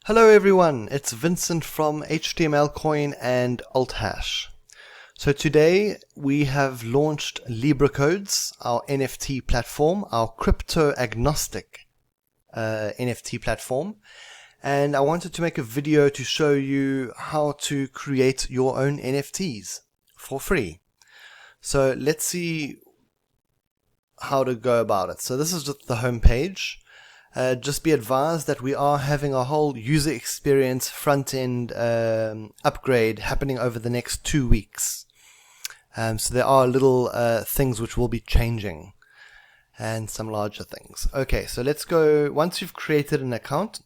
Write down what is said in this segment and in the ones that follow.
Hello everyone, it's Vincent from HTML Coin and AltHash. So today we have launched LibraCodes, our NFT platform, our crypto agnostic NFT platform. And I wanted to make a video to show you how to create your own NFTs for free. So let's see how to go about it. So this is just the home page. Just be advised that we are having a whole user experience front-end upgrade happening over the next 2 weeks. So there are little things which will be changing and some larger things. Okay, so let's go. Once you've created an account,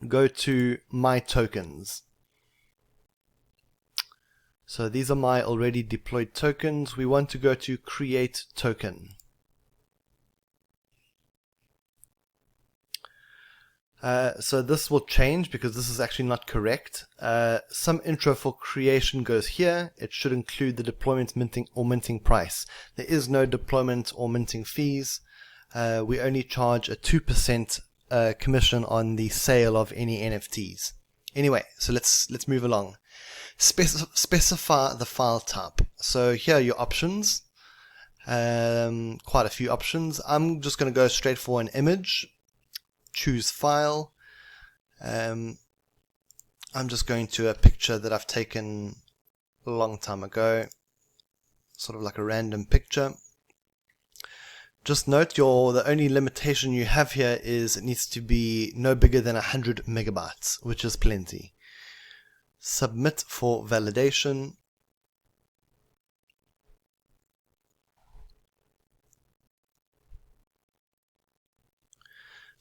go to My Tokens. So these are my already deployed tokens. We want to go to Create Token. So this will change because this is actually not correct. Some intro for creation goes here. It should include the deployment minting price. There is no deployment or minting fees. We only charge a 2% commission on the sale of any NFTs. Anyway, so let's move along. Specify the file type. So here are your options. Quite a few options. I'm just going to go straight for an image. Choose file. I'm just going to a picture that I've taken a long time ago, sort of like a random picture. Just note the only limitation you have here is it needs to be no bigger than 100 megabytes, which is plenty. Submit for validation.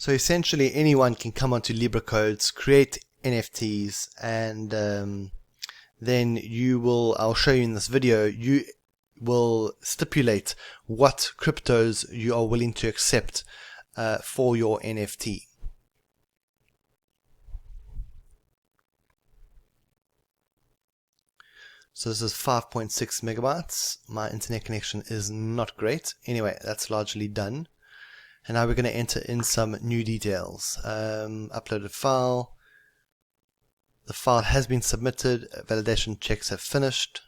So essentially anyone can come onto LibraCodes, create NFTs, and then I'll show you in this video, you will stipulate what cryptos you are willing to accept for your NFT. So this is 5.6 megabytes. My internet connection is not great. Anyway, that's largely done. And now we're going to enter in some new details. Uploaded file. The file has been submitted. Validation checks have finished.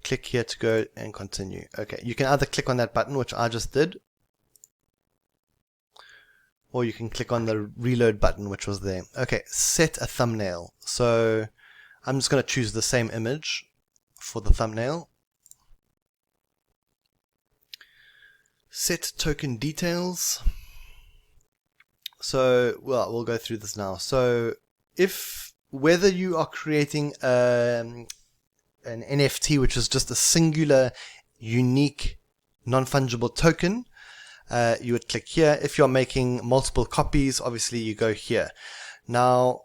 Click here to go and continue. Okay, you can either click on that button, which I just did, or you can click on the reload button, which was there. Okay, set a thumbnail. So I'm just going to choose the same image for the thumbnail. Set token details. So, well, we'll go through this now. So, whether you are creating an NFT, which is just a singular, unique, non-fungible token, you would click here. If you're making multiple copies, obviously you go here. Now,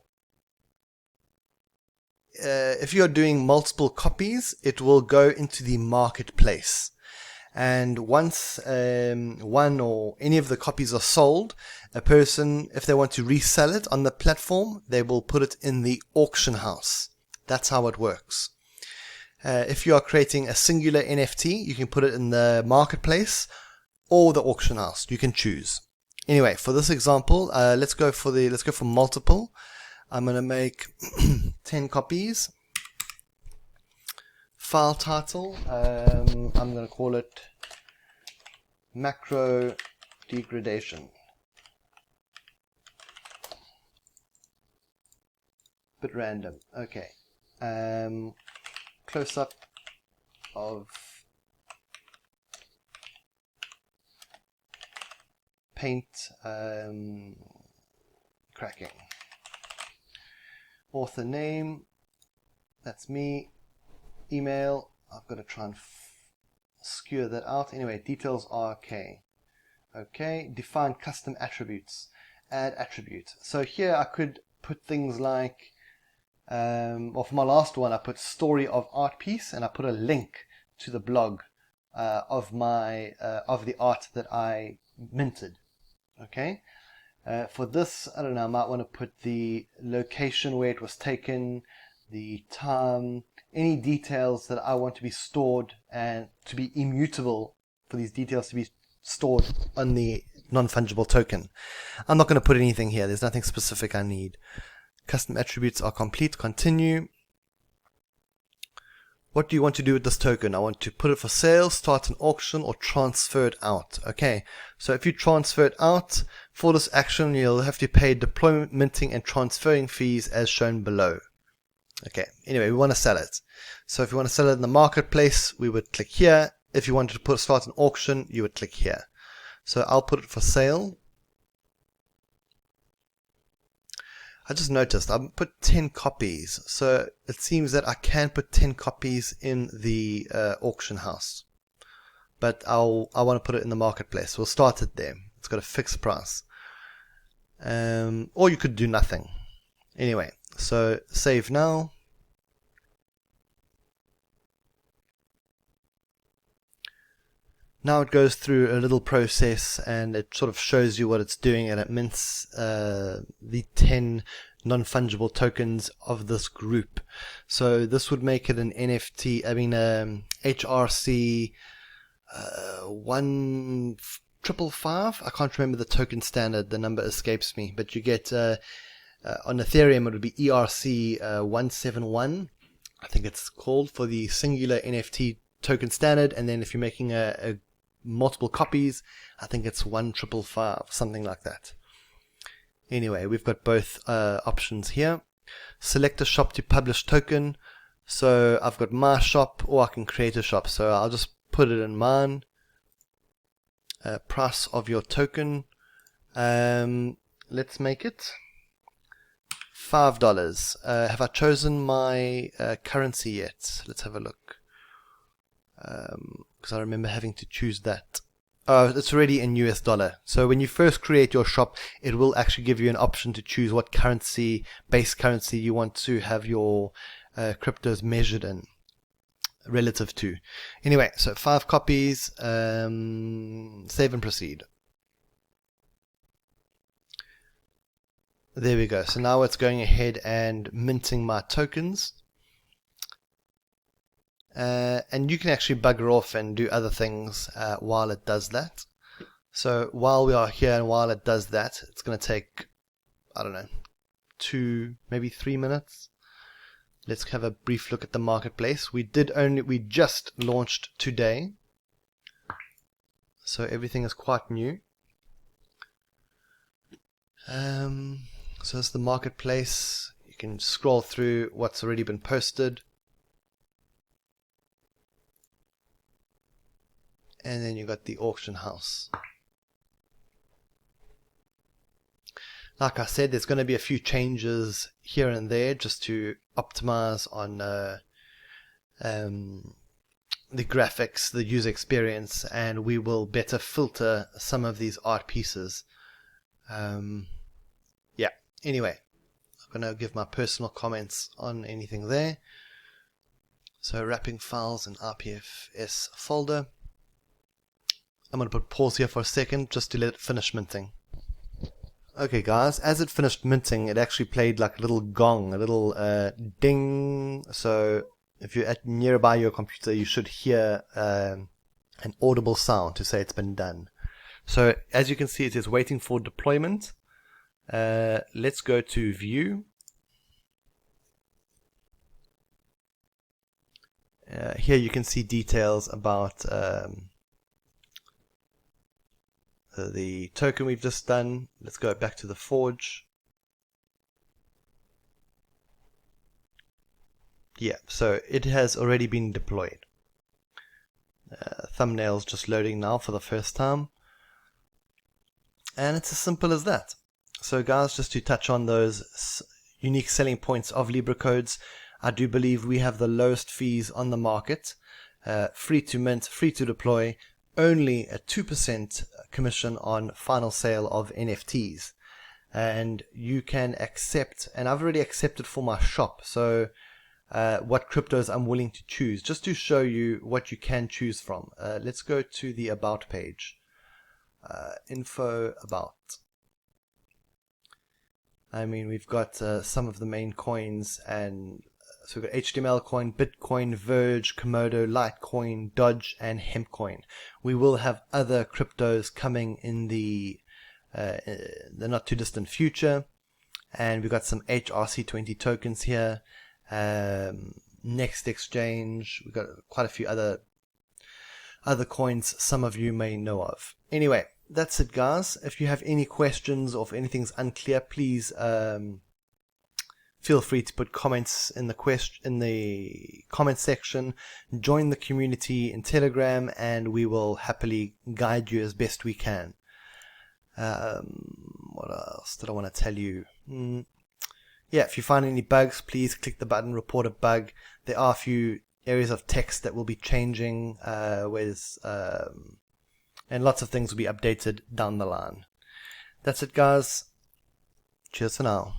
if you're doing multiple copies, it will go into the marketplace. And once one or any of the copies are sold, a person, if they want to resell it on the platform, they will put it in the auction house. That's how it works. If you are creating a singular NFT, you can put it in the marketplace or the auction house. You can choose. Anyway, for this example, let's go for multiple. I'm going to make 10 copies. File title, I'm going to call it macro degradation. Bit random. Okay. Close up of paint cracking. Author name, that's me. Email, I've got to try and skewer that out. Anyway, details are okay. Okay, define custom attributes. Add attribute. So here I could put things like, for my last one, I put story of art piece, and I put a link to the blog of the art that I minted. Okay. For this, I don't know, I might want to put the location where it was taken, the time, any details that I want to be stored and to be immutable, for these details to be stored on the non-fungible token. I'm not going to put anything here. There's nothing specific I need. Custom attributes are complete. Continue. What do you want to do with this token? I want to put it for sale, start an auction, or transfer it out. Okay, so if you transfer it out, for this action you'll have to pay deployment, minting, and transferring fees as shown below. Okay, anyway, we want to sell it. So if you want to sell it in the marketplace, we would click here. If you wanted to start an auction, you would click here. So I'll put it for sale. I just noticed I put 10 copies, so it seems that I can put 10 copies in the auction house, but I want to put it in the marketplace. We'll start it there. It's got a fixed price, or you could do nothing. Anyway, so save now. Now it goes through a little process and it sort of shows you what it's doing, and it mints the 10 non-fungible tokens of this group. So this would make it an NFT, HRC 1555. I can't remember the token standard, the number escapes me, but you get on Ethereum it would be ERC 171, I think it's called, for the singular NFT token standard, and then if you're making a multiple copies, I think it's 1555, something like that. Anyway, we've got both options here. Select a shop to publish token. So I've got my shop, or I can create a shop. So I'll just put it in mine. Price of your token. Let's make it $5. Have I chosen my currency yet? Let's have a look. Because I remember having to choose that. Oh, it's already in US dollar. So when you first create your shop, it will actually give you an option to choose what currency, base currency you want to have your cryptos measured in relative to. Anyway, so 5 copies, save and proceed. There we go. So now it's going ahead and minting my tokens. And you can actually bugger off and do other things while it does that. So while we are here and while it does that, it's going to take, I don't know, 2, maybe 3 minutes. Let's have a brief look at the marketplace. We just launched today, so everything is quite new. So it's the marketplace. You can scroll through what's already been posted. And then you got the auction house. Like I said, there's going to be a few changes here and there just to optimize on the graphics, the user experience, and we will better filter some of these art pieces. Yeah, anyway, I'm going to give my personal comments on anything there. So wrapping files in RPFS folder. I'm going to put pause here for a second just to let it finish minting. Okay guys, as it finished minting, it actually played like a little gong, a little ding. So if you're nearby your computer, you should hear an audible sound to say it's been done. So as you can see, it is waiting for deployment. Let's go to view. Here you can see details about the token we've just done. Let's go back to the forge. Yeah, so it has already been deployed. Thumbnail's just loading now for the first time. And it's as simple as that. So guys, just to touch on those unique selling points of LibreCodes, I do believe we have the lowest fees on the market. Free to mint, free to deploy, only a 2% commission on final sale of NFTs. And you can accept, and I've already accepted for my shop, so what cryptos I'm willing to choose, just to show you what you can choose from. Let's go to the about page. Info about. I mean, we've got some of the main coins and So we've got HTML coin, Bitcoin, Verge, Komodo, Litecoin, Dodge, and Hempcoin. We will have other cryptos coming in the not too distant future. And we've got some HRC20 tokens here. Next Exchange. We've got quite a few other coins some of you may know of. Anyway, that's it, guys. If you have any questions or if anything's unclear, please feel free to put comments in the comment section. Join the community in Telegram, and we will happily guide you as best we can. What else did I want to tell you? Yeah, if you find any bugs, please click the button report a bug. There are a few areas of text that will be changing, and lots of things will be updated down the line. That's it, guys. Cheers for now.